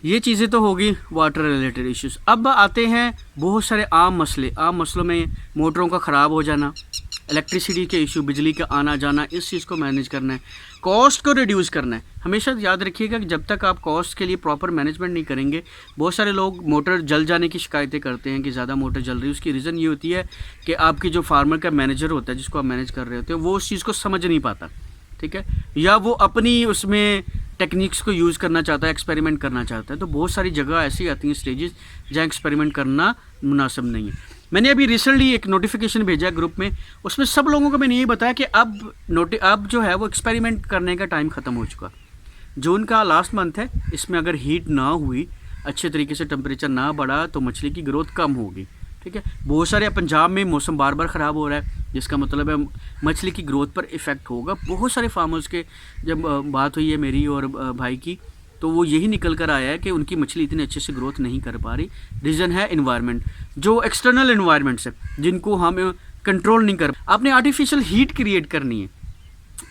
ये चीज़ें तो होगी वाटर रिलेटेड इश्यूज़। अब आते हैं बहुत सारे आम मसले। आम मसलों में मोटरों का ख़राब हो जाना, इलेक्ट्रिसिटी के इशू, बिजली का आना जाना, इस चीज़ को मैनेज करना है, कॉस्ट को रिड्यूस करना है। हमेशा याद रखिएगा कि जब तक आप कॉस्ट के लिए प्रॉपर मैनेजमेंट नहीं करेंगे, बहुत सारे लोग मोटर जल जाने की शिकायतें करते हैं कि ज़्यादा मोटर जल रही है। उसकी रीज़न ये होती है कि आपकी जो फार्मर का मैनेजर होता है, जिसको आप मैनेज कर रहे होते हैं, वो उस चीज़ को समझ नहीं पाता, ठीक है, या वो अपनी उसमें टेक्निक्स को यूज़ करना चाहता है, एक्सपेरिमेंट करना चाहता है। तो बहुत सारी जगह ऐसी आती हैं स्टेजेस जहाँ एक्सपेरिमेंट करना मुनासिब नहीं है। मैंने अभी रिसेंटली एक नोटिफिकेशन भेजा ग्रुप में, उसमें सब लोगों को मैंने यही बताया कि अब जो है वो एक्सपेरिमेंट करने का टाइम ख़त्म हो चुका। जून का लास्ट मंथ है, इसमें अगर हीट ना हुई, अच्छे तरीके से टेम्परेचर ना बढ़ा, तो मछली की ग्रोथ कम होगी, ठीक है। बहुत सारे पंजाब में मौसम बार बार ख़राब हो रहा है, जिसका मतलब है मछली की ग्रोथ पर इफ़ेक्ट होगा। बहुत सारे फार्मर्स के जब बात हुई है मेरी और भाई की, तो वो यही निकल कर आया है कि उनकी मछली इतने अच्छे से ग्रोथ नहीं कर पा रही। रीज़न है इन्वायरमेंट, जो एक्सटर्नल इन्वायरमेंट्स है जिनको हम कंट्रोल नहीं कर। आपने आर्टिफिशियल हीट क्रिएट करनी है।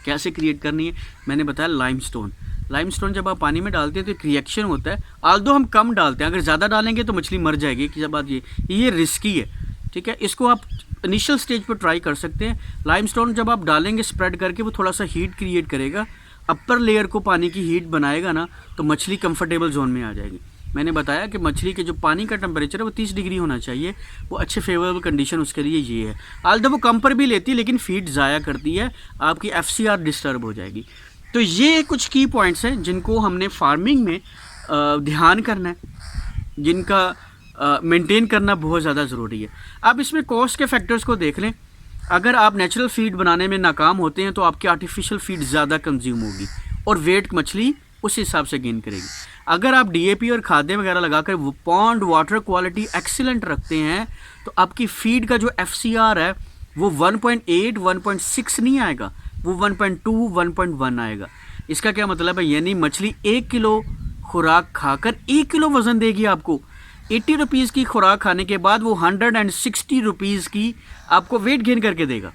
कैसे क्रिएट करनी है मैंने बताया, लाइमस्टोन जब आप पानी में डालते हैं तो एक रिएक्शन होता है। आल्दो हम कम डालते हैं, अगर ज़्यादा डालेंगे तो मछली मर जाएगी। कि जब बात ये रिस्की है, ठीक है। इसको आप इनिशियल स्टेज पर ट्राई कर सकते हैं। लाइमस्टोन जब आप डालेंगे स्प्रेड करके, वो थोड़ा सा हीट क्रिएट करेगा, अपर लेयर को पानी की हीट बनाएगा ना, तो मछली कंफर्टेबल जोन में आ जाएगी। मैंने बताया कि मछली के जो पानी का टेम्परेचर है वो 30 डिग्री होना चाहिए, वो अच्छे फेवरेबल कंडीशन उसके लिए ये है। आल्दो वो कम पर भी लेती है, लेकिन फीड ज़ाया करती है, आपकी FCR डिस्टर्ब हो जाएगी। तो ये कुछ की पॉइंट्स हैं जिनको हमने फार्मिंग में ध्यान करना है, जिनका मेंटेन करना बहुत ज़्यादा ज़रूरी है। अब इसमें कॉस्ट के फैक्टर्स को देख लें। अगर आप नेचुरल फीड बनाने में नाकाम होते हैं तो आपकी आर्टिफिशियल फीड ज़्यादा कंज्यूम होगी और वेट मछली उस हिसाब से गेन करेगी। अगर आप DAP और खाद्य वगैरह लगाकर पॉन्ड वाटर क्वालिटी एक्सीलेंट रखते हैं, तो आपकी फीड का जो FCR है वो 1.8 1.6 नहीं आएगा, वो 1.2 1.1 आएगा। इसका क्या मतलब है, यानी मछली 1 किलो खुराक खाकर 1 किलो वज़न देगी आपको। 80 रुपीज़ की खुराक खाने के बाद वो 160 रुपीज़ की आपको वेट गेन करके देगा,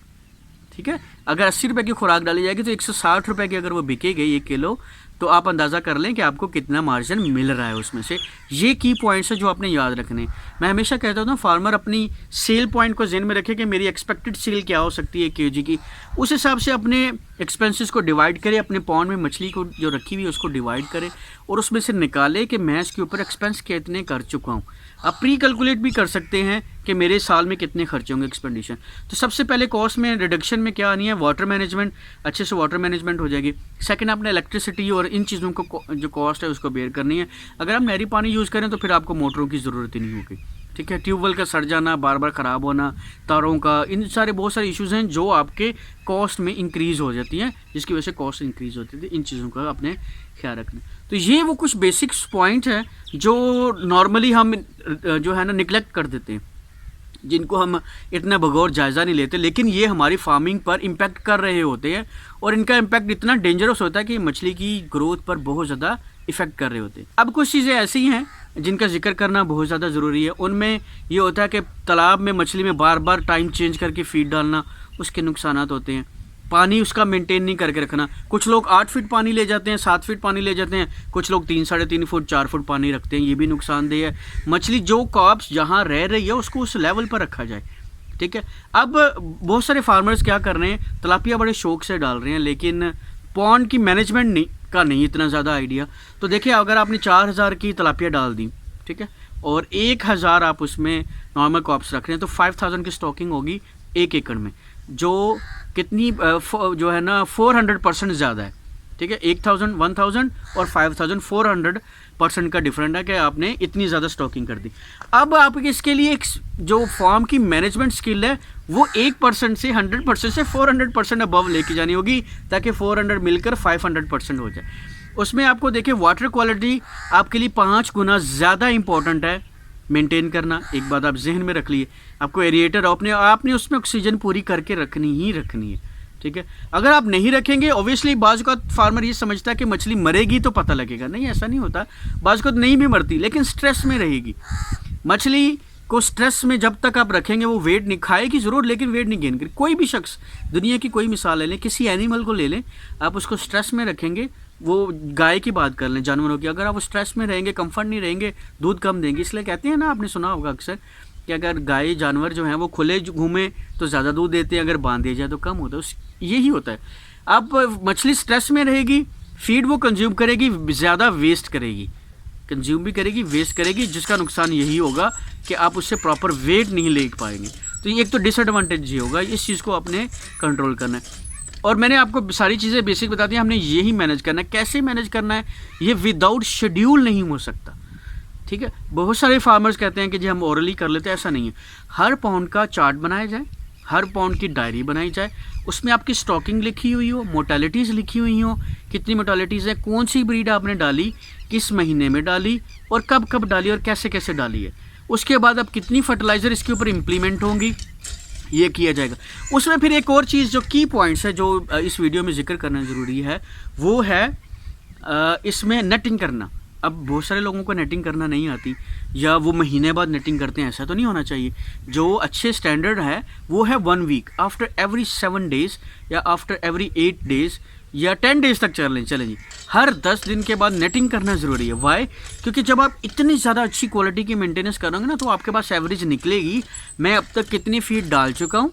ठीक है। अगर 80 रुपये की खुराक डाली जाएगी तो 160 रुपये की अगर वो बिकेगी 1 किलो, तो आप अंदाज़ा कर लें कि आपको कितना मार्जिन मिल रहा है उसमें से। ये की पॉइंट्स है जो आपने याद रखने। मैं हमेशा कहता हूँ ना, फार्मर अपनी सेल पॉइंट को ज़हन में रखे कि मेरी एक्सपेक्टेड सेल क्या हो सकती है kg की, उस हिसाब से अपने एक्सपेंसेस को डिवाइड करे, अपने पॉन्ड में मछली को जो रखी हुई है उसको डिवाइड करे और उसमें से निकाले कि मैं इसके ऊपर एक्सपेंस कितने कर चुका हूँ। आप प्री कैलकुलेट भी कर सकते हैं कि मेरे साल में कितने खर्चे होंगे एक्सपेंडिशन। तो सबसे पहले कॉस्ट में रिडक्शन में क्या आनी है, वाटर मैनेजमेंट, अच्छे से वाटर मैनेजमेंट हो जाएगी। सेकंड, आपने इलेक्ट्रिसिटी और इन चीज़ों को जो कॉस्ट है उसको बेयर करनी है। अगर आप नहरी पानी यूज़ करें तो फिर आपको मोटरों की ज़रूरत ही नहीं होगी, ठीक है। ट्यूबवेल का सड़ जाना, बार बार ख़राब होना, तारों का, इन सारे बहुत सारे इश्यूज़ हैं जो आपके कॉस्ट में इंक्रीज़ हो जाती हैं, जिसकी वजह से कॉस्ट इंक्रीज़ होती थी। इन चीज़ों का अपने ख्याल रखना। तो ये वो कुछ बेसिक्स पॉइंट हैं जो नॉर्मली हम जो है ना निगलेक्ट कर देते हैं, जिनको हम इतना बगौर जायज़ा नहीं लेते, लेकिन ये हमारी फार्मिंग पर इम्पैक्ट कर रहे होते हैं और इनका इम्पैक्ट इतना डेंजरस होता है कि मछली की ग्रोथ पर बहुत ज़्यादा इफ़ेक्ट कर रहे होते हैं। अब कुछ चीज़ें ऐसी हैं जिनका जिक्र करना बहुत ज़्यादा ज़रूरी है। उनमें ये होता है कि तालाब में मछली में बार बार टाइम चेंज करके फीड डालना, उसके नुकसानात होते हैं। पानी उसका मेंटेन नहीं करके रखना। कुछ लोग 8 फीट पानी ले जाते हैं, 7 फीट पानी ले जाते हैं, कुछ लोग 3 साढ़े 3 फुट 4 फुट पानी रखते हैं, ये भी नुकसानदेह है। मछली जो कॉप्स जहाँ रह रही है उसको उस लेवल पर रखा जाए, ठीक है। अब बहुत सारे फार्मर्स क्या कर रहे हैं, तलापिया बड़े शौक से डाल रहे हैं, लेकिन पॉन्ड की मैनेजमेंट नहीं इतना ज़्यादा आइडिया। तो देखिए, अगर आपने 4000 की तलापिया डाल दी, ठीक है, और 1000 आप उसमें नॉर्मल कॉप्स रख रहे हैं, तो 5000 की स्टॉकिंग होगी 1 एकड़ में, जो कितनी जो है ना 400% ज़्यादा है, ठीक है। 1000 और 5000 400% का डिफरेंट है कि आपने इतनी ज़्यादा स्टॉकिंग कर दी। अब आप इसके लिए एक जो फार्म की मैनेजमेंट स्किल है वो 1% से 100% से 400% अबव लेके जानी होगी, ताकि 400 मिलकर 500% हो जाए। उसमें आपको देखिए, वाटर क्वालिटी आपके लिए 5 गुना ज़्यादा इंपॉर्टेंट है मेंटेन करना। एक बात आप जहन में रख लिए, आपको एरिएटर आपने उसमें ऑक्सीजन पूरी करके रखनी है, ठीक है। अगर आप नहीं रखेंगे, ऑब्वियसली बाज़ का फार्मर ये समझता है कि मछली मरेगी तो पता लगेगा, नहीं, ऐसा नहीं होता। बाज़ को नहीं भी मरती, लेकिन स्ट्रेस में रहेगी मछली को। स्ट्रेस में जब तक आप रखेंगे वो वेट नहीं खाएगी ज़रूर, लेकिन वेट नहीं गेन करेगी। कोई भी शख्स, दुनिया की कोई मिसाल ले लें, किसी एनिमल को ले लें, आप उसको स्ट्रेस में रखेंगे वो गाय की बात कर लें, जानवरों की, अगर आप वो स्ट्रेस में रहेंगे, कंफर्ट नहीं रहेंगे, दूध कम देंगे। इसलिए कहते हैं ना, आपने सुना होगा अक्सर कि अगर गाय जानवर जो हैं वो खुले घूमे तो ज़्यादा दूध देते हैं, अगर बांध दिया जाए तो कम होता है। यही होता है। अब मछली स्ट्रेस में रहेगी, फीड वो कंज्यूम करेगी, ज़्यादा वेस्ट करेगी, कंज्यूम भी करेगी, वेस्ट करेगी, जिसका नुकसान यही होगा कि आप उससे प्रॉपर वेट नहीं ले पाएंगे। तो ये एक तो डिसएडवांटेज ये होगा, इस चीज़ को आपने कंट्रोल करना है। और मैंने आपको सारी चीज़ें बेसिक बता दी, हमने यही मैनेज करना है। कैसे मैनेज करना है, ये विदाउट शेड्यूल नहीं हो सकता, ठीक है। बहुत सारे फार्मर्स कहते हैं कि जी हम ओरली कर लेते हैं, ऐसा नहीं है। हर पाउंड का चार्ट बनाया जाए, हर पाउंड की डायरी बनाई जाए, उसमें आपकी स्टॉकिंग लिखी हुई हो, मोर्टेलिटीज़ लिखी हुई हो, कितनी मोर्टेलिटीज़ है, कौन सी ब्रीड आपने डाली, किस महीने में डाली और कब कब डाली और कैसे कैसे डाली है। उसके बाद अब कितनी फर्टिलाइज़र इसके ऊपर इम्प्लीमेंट होंगी, ये किया जाएगा। उसमें फिर एक और चीज़ जो की पॉइंट्स है, जो इस वीडियो में जिक्र करना ज़रूरी है, वो है इसमें नेटिंग करना। अब बहुत सारे लोगों को नेटिंग करना नहीं आती, या वो महीने बाद नेटिंग करते हैं, ऐसा तो नहीं होना चाहिए। जो अच्छे स्टैंडर्ड है वो है 1 वीक, आफ्टर एवरी 7 डेज़ या आफ्टर एवरी 8 डेज़ या 10 डेज़ तक चलें जी। हर 10 दिन के बाद नेटिंग करना ज़रूरी है। वाई? क्योंकि जब आप इतनी ज़्यादा अच्छी क्वालिटी की मेंटेनेंस करोगे ना, तो आपके पास एवरेज निकलेगी, मैं अब तक कितनी फीड डाल चुका हूँ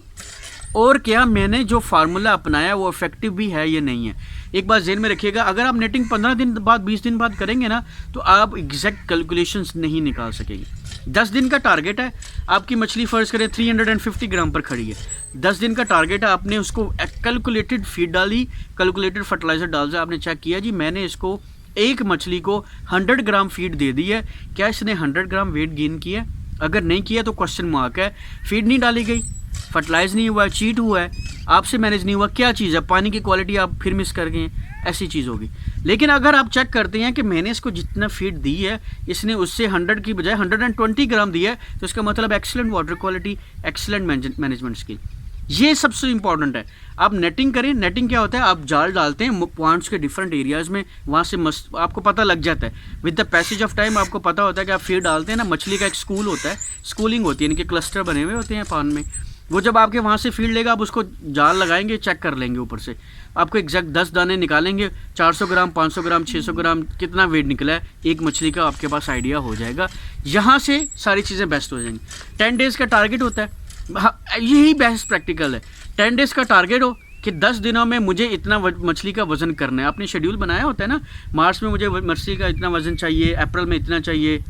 और क्या मैंने जो फार्मूला अपनाया वो इफेक्टिव भी है या नहीं है। एक बात ज़हन में रखिएगा, अगर आप नेटिंग 15 दिन बाद 20 दिन बाद करेंगे ना, तो आप एग्जैक्ट कैलकुलेशंस नहीं निकाल सकेंगे। 10 दिन का टारगेट है, आपकी मछली फ़र्ज़ करें 350 ग्राम पर खड़ी है, 10 दिन का टारगेट है, आपने उसको कैलकुलेटेड फीड डाली, कैलकुलेटेड फर्टिलाइज़र डाल दिया, आपने चेक किया जी मैंने इसको एक मछली को 100 ग्राम फीड दे दी है, क्या इसने 100 ग्राम वेट गेन किया? अगर नहीं किया तो क्वेश्चन मार्क है। फीड नहीं डाली गई, फर्टिलाइज नहीं हुआ है, चीट हुआ है, आपसे मैनेज नहीं हुआ, क्या चीज़ है, पानी की क्वालिटी आप फिर मिस कर गए, ऐसी चीज़ होगी। लेकिन अगर आप चेक करते हैं कि मैंने इसको जितना फीड दी है, इसने उससे 100 की बजाय 120 ग्राम दिया है, तो इसका मतलब excellent water quality, excellent management skill, ये सबसे इंपॉर्टेंट है। आप नेटिंग करें। नेटिंग क्या होता है, आप जाल डालते हैं पॉइंट्स के डिफरेंट एरियाज़ में, वहाँ से आपको पता लग जाता है with the passage of time. आपको पता होता है कि आप फीड डालते हैं ना, मछली का एक स्कूल होता है, स्कूलिंग होती है, इनके क्लस्टर बने हुए होते हैं पान में, वो जब आपके वहाँ से फीड लेगा, आप उसको जाल लगाएंगे, चेक कर लेंगे ऊपर से, आपको एग्जैक्ट 10 दाने निकालेंगे, 400 ग्राम 500 ग्राम 600 ग्राम कितना वेट निकला है एक मछली का, आपके पास आइडिया हो जाएगा। यहाँ से सारी चीज़ें बेस्ट हो जाएंगी। 10 डेज़ का टारगेट होता है, यही बेस्ट प्रैक्टिकल है। 10 डेज़ का टारगेट हो कि 10 दिनों में मुझे इतना मछली का वज़न करना है। आपने शेड्यूल बनाया होता है ना, मार्च में मुझे मछली का इतना वज़न चाहिए, अप्रैल में इतना चाहिए,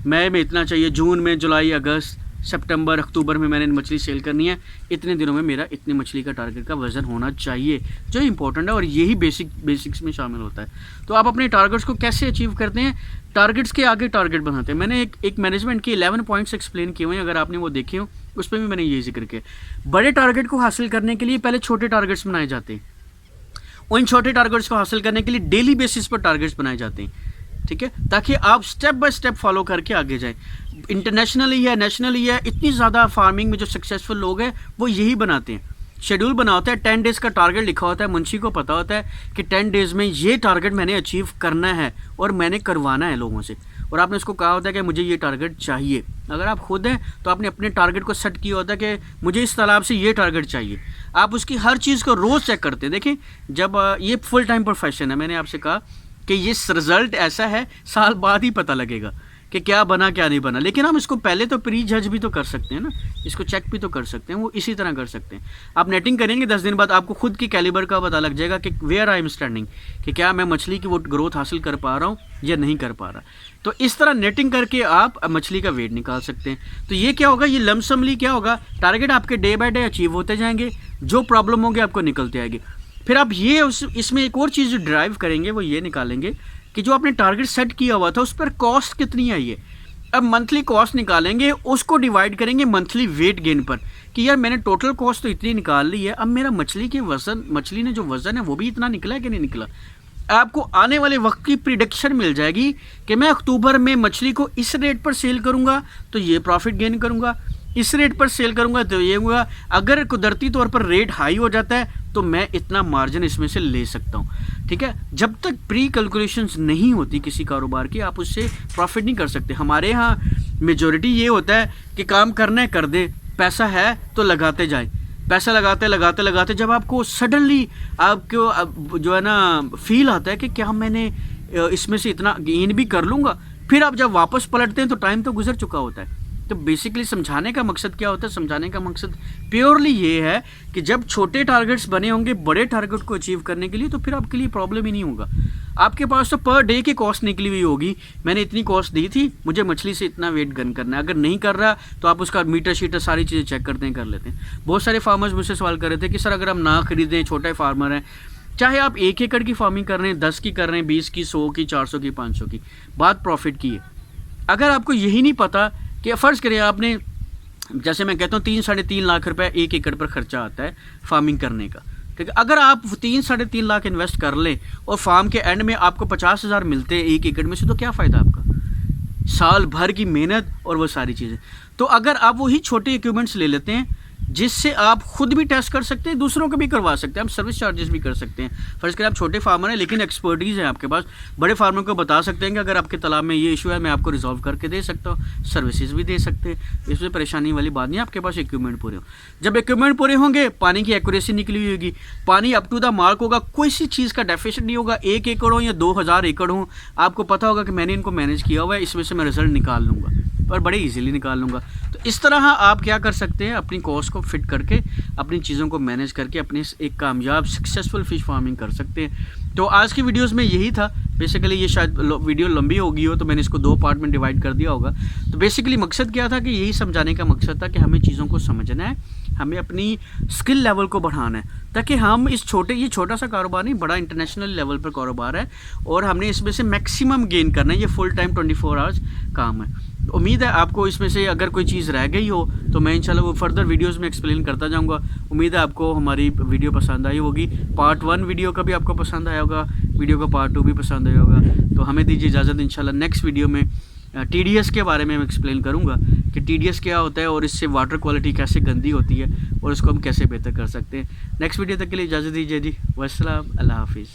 मई में इतना चाहिए, जून में, जुलाई, अगस्त, सितंबर, अक्टूबर में मैंने मछली सेल करनी है, इतने दिनों में मेरा इतनी मछली का टारगेट का वज़न होना चाहिए, जो इंपॉर्टेंट है और यही बेसिक्स में शामिल होता है। तो आप अपने टारगेट्स को कैसे अचीव करते हैं, टारगेट्स के आगे टारगेट बनाते हैं। मैंने एक मैनेजमेंट के 11 पॉइंट्स एक्सप्लेन किए हुए हैं, अगर आपने वो देखे हो उस पर भी मैंने यही जिक्र किया। बड़े टारगेट को हासिल करने के लिए पहले छोटे टारगेट्स बनाए जाते हैं, उन छोटे टारगेट्स को हासिल करने के लिए डेली बेसिस पर टारगेट्स बनाए जाते हैं, ठीक है, ताकि आप स्टेप बाय स्टेप फॉलो करके आगे जाएं। इंटरनेशनली है, नेशनली है, इतनी ज़्यादा फार्मिंग में जो सक्सेसफुल लोग हैं वो यही बनाते हैं। शेड्यूल बना होता है, 10 डेज़ का टारगेट लिखा होता है, मुंशी को पता होता है कि 10 डेज़ में ये टारगेट मैंने अचीव करना है और मैंने करवाना है लोगों से, और आपने उसको कहा होता है कि मुझे ये टारगेट चाहिए। अगर आप खुद हैं तो आपने अपने टारगेट को सेट किया होता है कि मुझे इस तालाब से ये टारगेट चाहिए। आप उसकी हर चीज़ को रोज़ चेक करते हैं। देखिए, जब ये फुल टाइम प्रोफेशन है, मैंने आपसे कहा कि ये रिज़ल्ट ऐसा है, साल बाद ही पता लगेगा कि क्या बना क्या नहीं बना, लेकिन हम इसको पहले तो प्री जज भी तो कर सकते हैं ना, इसको चेक भी तो कर सकते हैं, वो इसी तरह कर सकते हैं। आप नेटिंग करेंगे 10 दिन बाद, आपको खुद की कैलिबर का पता लग जाएगा कि वेयर आई एम स्टैंडिंग, कि क्या मैं मछली की वो ग्रोथ हासिल कर पा रहा हूँ या नहीं कर पा रहा। तो इस तरह नेटिंग करके आप मछली का वेट निकाल सकते हैं। तो ये क्या होगा, ये लमसमली क्या होगा, टारगेट आपके डे बाय डे अचीव होते जाएंगे, जो प्रॉब्लम होंगे आपको निकलते आएगी। फिर आप ये इसमें एक और चीज़ ड्राइव करेंगे, वो ये निकालेंगे कि जो आपने टारगेट सेट किया हुआ था उस पर कॉस्ट कितनी आई है। अब मंथली कॉस्ट निकालेंगे, उसको डिवाइड करेंगे मंथली वेट गेन पर, कि यार मैंने टोटल कॉस्ट तो इतनी निकाल ली है, अब मेरा मछली ने जो वज़न है वो भी इतना निकला है कि नहीं निकला। आपको आने वाले वक्त की प्रिडिक्शन मिल जाएगी कि मैं अक्टूबर में मछली को इस रेट पर सेल करूँगा तो ये प्रॉफिट गेन करूँगा, इस रेट पर सेल करूँगा तो ये हुआ। अगर कुदरती तौर पर रेट हाई हो जाता है तो मैं इतना मार्जिन इसमें से ले सकता हूँ, ठीक है। जब तक प्री कैलकुलेशंस नहीं होती किसी कारोबार की, आप उससे प्रॉफिट नहीं कर सकते। हमारे यहाँ मेजॉरिटी ये होता है कि काम करना है कर दे, पैसा है तो लगाते जाए, पैसा लगाते लगाते लगाते जब आपको सडनली आपको जो है ना फील आता है कि क्या मैंने इसमें से इतना गेन भी कर लूँगा, फिर आप जब वापस पलटते हैं तो टाइम तो गुजर चुका होता है। तो बेसिकली समझाने का मकसद क्या होता है? समझाने का मकसद प्योरली ये है कि जब छोटे टारगेट्स बने होंगे बड़े टारगेट को अचीव करने के लिए, तो फिर आपके लिए प्रॉब्लम ही नहीं होगा। आपके पास तो पर डे की कॉस्ट निकली हुई होगी, मैंने इतनी कॉस्ट दी थी, मुझे मछली से इतना वेट गन करना है। अगर नहीं कर रहा तो आप उसका मीटर शीटर सारी चीज़ें चेक करते हैं, कर लेते हैं। बहुत सारे फार्मर्स मुझसे सवाल कर रहे थे कि सर अगर हम ना खरीदें, छोटे फार्मर हैं, चाहे आप 1 एकड़ की फार्मिंग कर रहे हैं, 10 की कर रहे हैं, 20 की, 100 की, 400 की, 500 की, बात प्रॉफिट की है। अगर आपको यही नहीं पता कि फ़र्ज़ करें आपने, जैसे मैं कहता हूँ 3-3.5 लाख रुपए 1 एकड़ पर खर्चा आता है फार्मिंग करने का, ठीक है। अगर आप 3-3.5 लाख इन्वेस्ट कर लें और फार्म के एंड में आपको 50,000 मिलते हैं 1 एकड़ में से, तो क्या फ़ायदा आपका? साल भर की मेहनत और वो सारी चीज़ें। तो अगर आप वही छोटे इक्विपमेंट्स ले लेते हैं जिससे आप खुद भी टेस्ट कर सकते हैं, दूसरों को भी करवा सकते हैं, आप सर्विस चार्जेस भी कर सकते हैं। फर्स्ट करें आप छोटे फार्मर हैं लेकिन एक्सपर्टीज़ है आपके पास, बड़े फार्मर को बता सकते हैं कि अगर आपके तालाब में ये इशू है मैं आपको रिजॉल्व करके दे सकता हूँ, सर्विसेज भी दे सकते हैं। इसमें परेशानी वाली बात नहीं, आपके पास इक्विपमेंट पूरे हो। जब इक्विपमेंट पूरे होंगे, पानी की एक्यूरेसी निकली हुई होगी, पानी अप टू द मार्क होगा, कोई सी चीज़ का डेफिशिएंट नहीं होगा। 1 एकड़ हो या 2000 एकड़ हो, आपको पता होगा कि मैंने इनको मैनेज किया हुआ है, इसमें से मैं रिजल्ट निकाल लूँगा और बड़े इजीली निकाल लूँगा। तो इस तरह आप क्या कर सकते हैं, अपनी कॉस्ट को फिट करके, अपनी चीज़ों को मैनेज करके अपनी एक कामयाब सक्सेसफुल फ़िश फार्मिंग कर सकते हैं। तो आज की वीडियोस में यही था। बेसिकली ये शायद वीडियो लंबी हो गई हो तो मैंने इसको 2 पार्ट में डिवाइड कर दिया होगा। तो बेसिकली मकसद क्या था कि यही समझाने का मकसद था कि हमें चीज़ों को समझना है, हमें अपनी स्किल लेवल को बढ़ाना है, ताकि हम ये छोटा सा कारोबार नहीं, बड़ा इंटरनेशनल लेवल पर कारोबार है और हमने इसमें से मैक्सिमम गेन करना है। ये फुल टाइम 24 आवर्स काम है। उम्मीद है आपको इसमें से अगर कोई चीज़ रह गई हो तो मैं इंशाल्लाह वो फर्दर वीडियोस में एक्सप्लेन करता जाऊंगा। उम्मीद है आपको हमारी वीडियो पसंद आई होगी। पार्ट 1 वीडियो का भी आपको पसंद आया होगा, वीडियो का पार्ट 2 भी पसंद आया होगा। तो हमें दीजिए इजाज़त, इंशाल्लाह नेक्स्ट वीडियो में TDS के बारे में मैं एक्सप्लेन करूँगा कि TDS क्या होता है और इससे वाटर क्वालिटी कैसे गंदी होती है और उसको हम कैसे बेहतर कर सकते हैं। नेक्स्ट वीडियो तक के लिए इजाज़त दीजिए जी। वस्सलाम, अल्लाह हाफिज़।